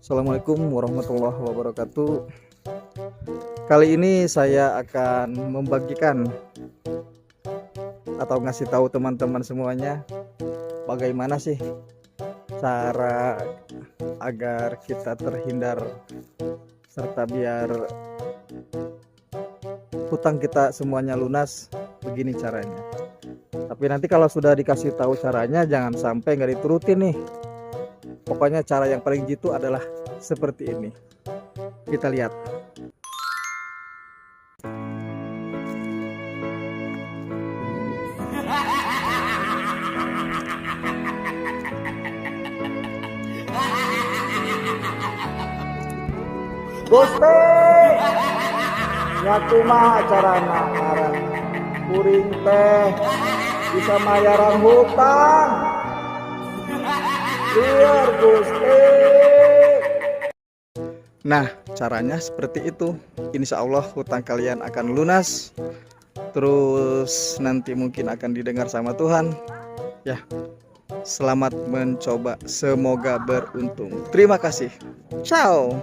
Assalamualaikum warahmatullahi wabarakatuh. Kali ini saya akan membagikan atau ngasih tahu teman-teman semuanya bagaimana sih cara agar kita terhindar serta biar hutang kita semuanya lunas. Begini caranya. Tapi nanti kalau sudah dikasih tahu caranya, jangan sampai nggak diturutin nih. Pokoknya cara yang paling jitu adalah seperti ini. Kita lihat. Gusti, nyatu mah carana ngarang kuring teh bisa mayaran hutang. Biar Gusti. Nah, caranya seperti itu. Insya Allah hutang kalian akan lunas. Terus nanti mungkin akan didengar sama Tuhan. Ya, selamat mencoba. Semoga beruntung. Terima kasih. Ciao.